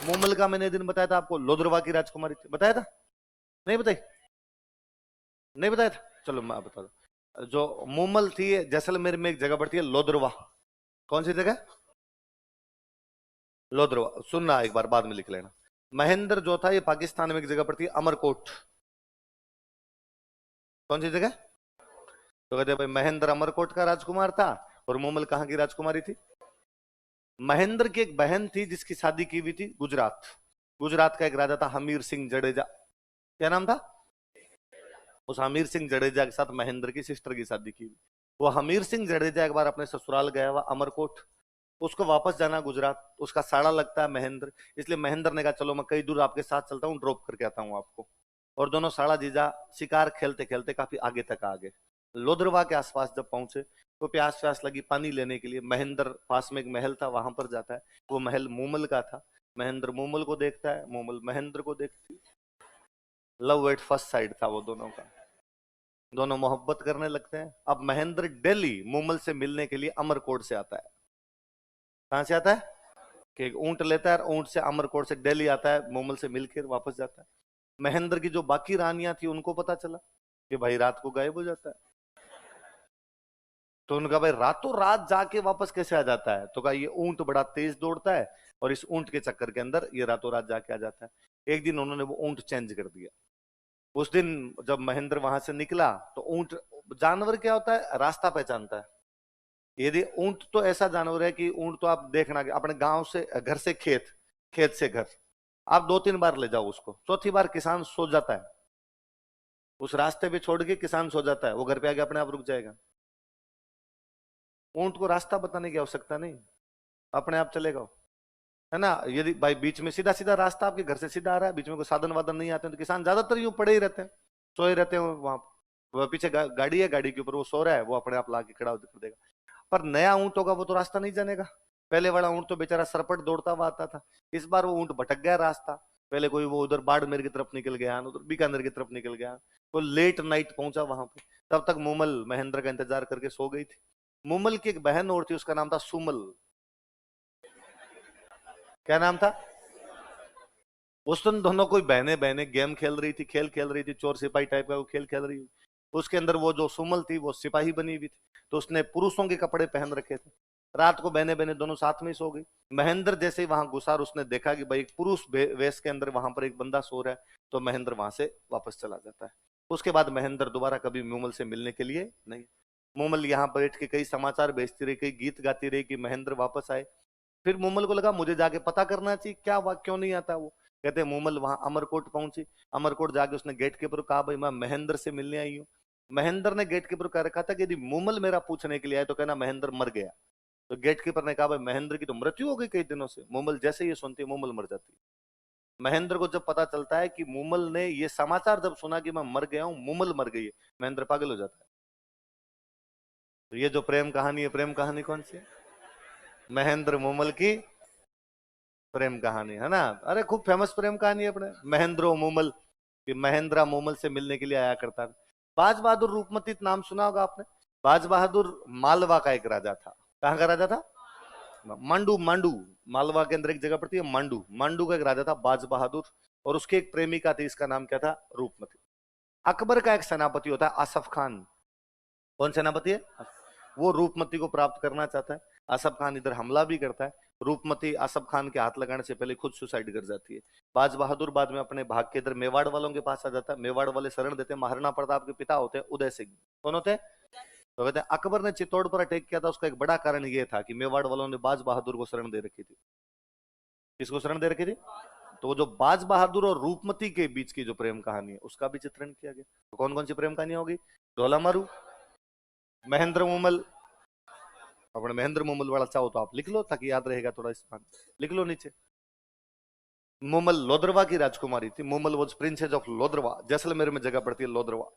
मूमल का मैंने दिन बताया था आपको, लोद्रवा की राजकुमारी थी, बताया था? नहीं बताई? नहीं बताया था? चलो मैं बता दूं। जो मूमल थी जैसलमेर में एक जगह पड़ती है लोद्रवा। कौन सी जगह? लोद्रवा। सुनना एक बार, बाद में लिख लेना। महेंद्र जो था ये पाकिस्तान में एक जगह पड़ती है अमरकोट। कौन सी जगह? तो कहते भाई महेंद्र अमरकोट का राजकुमार था। और मूमल कहाँ की राजकुमारी थी? महेंद्र की एक बहन थी जिसकी शादी की हुई थी गुजरात। गुजरात का एक राजा था हमीर सिंह जडेजा। क्या नाम था? उस हमीर सिंह जडेजा के साथ महेंद्र की सिस्टर की शादी की। वो हमीर सिंह जडेजा एक बार अपने ससुराल गया हुआ अमरकोट। उसको वापस जाना गुजरात, उसका साड़ा लगता है महेंद्र, इसलिए महेंद्र ने कहा चलो मैं कई दूर आपके साथ चलता हूँ, ड्रॉप करके आता हूँ आपको। और दोनों साड़ा जीजा शिकार खेलते खेलते काफी आगे तक आ गए। लोधरवा के आसपास जब पहुंचे तो प्यास प्यास लगी पानी लेने के लिए। महेंद्र पास में एक महल था वहां पर जाता है। वो महल मूमल का था। महेंद्र मूमल को देखता है, मूमल महेंद्र को देखती। लव एट फर्स्ट साइड था वो दोनों का। दोनों मोहब्बत करने लगते हैं। अब महेंद्र दिल्ली मूमल से मिलने के लिए अमरकोट से आता है। कहां से आता है? कि एक ऊंट लेता है और ऊंट से अमरकोट से दिल्ली आता है, मूमल से मिलकर वापस जाता है। महेंद्र की जो बाकी रानियां थी उनको पता चला कि भाई रात को गायब हो जाता है। तो उनका भाई रातों रात जाके वापस कैसे आ जाता है? तो कहा ये ऊंट बड़ा तेज दौड़ता है और इस ऊंट के चक्कर के अंदर ये रातों रात जाके आ जाता है। एक दिन उन्होंने वो ऊंट चेंज कर दिया। उस दिन जब महेंद्र वहां से निकला तो ऊंट, जानवर क्या होता है, रास्ता पहचानता है। यदि ऊंट तो ऐसा जानवर है कि ऊंट तो आप देखना अपने गांव से, घर से खेत, खेत से घर, आप 2-3 बार ले जाओ उसको, चौथी बार किसान सो जाता है। उस रास्ते पे छोड़ के किसान सो जाता है, वो घर पे आके अपने आप रुक जाएगा। ऊंट को रास्ता बताने की आवश्यकता नहीं, अपने आप चलेगा वो, है ना। यदि भाई बीच में सीधा सीधा रास्ता आपके घर से सीधा आ रहा है, बीच में कोई साधन वाधन नहीं आते हैं, तो किसान ज्यादातर यूं पड़े ही रहते हैं, सोए रहते हैं वहां। पीछे गाड़ी है, गाड़ी के ऊपर वो सो रहा है, वो अपने आप ला के खड़ा कर देगा। पर नया ऊंट होगा वो तो रास्ता नहीं जानेगा। पहले वाला ऊंट तो बेचारा सरपट दौड़ता हुआ आता था। इस बार वो ऊंट भटक गया रास्ता। पहले कोई वो उधर बाड़मेर की तरफ निकल गया, उधर बीकानेर की तरफ निकल गया। वो लेट नाइट पहुंचा वहां पे। तब तक मूमल महेंद्र का इंतजार करके सो गई थी। मूमल की एक बहन और थी, उसका नाम था सुमल। क्या नाम था? उस दिन दोनों कोई बहने बहने गेम खेल रही थी, खेल खेल रही थी, चोर सिपाही टाइप का वो खेल खेल रही थी। उसके अंदर वो जो सुमल थी वो सिपाही बनी हुई थी, तो उसने पुरुषों के कपड़े पहन रखे थे। रात को बहने बहने दोनों साथ में ही सो गई। महेंद्र जैसे ही वहां घुसा और उसने देखा कि भाई एक पुरुष वेश के अंदर वहां पर एक बंदा सो रहा है, तो महेंद्र वहां से वापस चला जाता है। उसके बाद महेंद्र दोबारा कभी मूमल से मिलने के लिए नहीं। मूमल यहाँ बैठ के कई समाचार भेजती रही, कई गीत गाती रही कि महेंद्र वापस आए। फिर मूमल को लगा मुझे जाके पता करना चाहिए क्या हुआ, क्यों नहीं आता वो। कहते मूमल वहां अमरकोट पहुंची। अमरकोट जाके उसने गेट के ऊपर कहा भाई मैं महेंद्र से मिलने आई हूँ। महेंद्र ने गेट के ऊपर कह रखा था कि यदि मूमल मेरा पूछने के लिए आए तो कहना महेंद्र मर गया। तो गेट कीपर ने कहा भाई महेंद्र की तो मृत्यु हो गई कई दिनों से। मूमल जैसे ये सुनती मूमल मर जाती। महेंद्र को जब पता चलता है कि मूमल ने ये समाचार जब सुना कि मैं मर गया हूं, मूमल मर गई है, महेंद्र पागल हो जाता है। तो ये जो प्रेम कहानी है, प्रेम कहानी कौन सी है? महेंद्र मूमल की प्रेम कहानी, है ना। अरे खूब फेमस प्रेम कहानी है अपने महेंद्र मूमल, कि महेंद्र मूमल से मिलने के लिए आया करता था। बाज बहादुर रूपमती नाम सुना होगा आपने। बाज बहादुर मालवा का एक राजा था। कहाँ का राजा था? मांडू। मांडू मालवा के अंदर एक जगह पड़ती है मांडू। मांडू का एक राजा था बाज बहादुर, और उसकी एक प्रेमिका थी, इसका नाम क्या था? रूपमती। अकबर का एक सेनापति होता है आसफ खान। कौन सेनापति है? वो रूपमती को प्राप्त करना चाहता है। आसफ खान इधर हमला भी करता है। रूपमती आसफ खान के हाथ लगाने से पहले खुद सुसाइड कर जाती है। बाज बहादुर बाद में अपने भाग के इधर मेवाड़ वालों के पास आ जाता है। मेवाड़ वाले शरण देते हैं, महाराणा प्रताप के पिता होते हैं उदय सिंह। कौन होते हैं? तो कहते हैं अकबर ने चित्तौड़ पर अटैक किया था, उसका एक बड़ा कारण ये था कि मेवाड़ वालों ने बाज बहादुर को शरण दे रखी थी। किसको शरण दे रखी थी? तो वो जो बाज बहादुर और रूपमती के बीच की जो प्रेम कहानी है उसका भी चित्रण किया गया। तो कौन कौन सी प्रेम कहानी होगी? ढोला मारू, महेंद्र मूमल। अपने महेंद्र मूमल वाला चाहो तो आप लिख लो ताकि याद रहेगा थोड़ा, इस लिख लो नीचे। मूमल लोद्रवा की राजकुमारी थी। Moomal was princess of Lodrava, Jaisalmer में जगह पड़ती है लोद्रवा।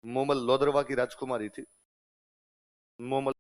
मूमल लोद्रवा की राजकुमारी थी। मूमल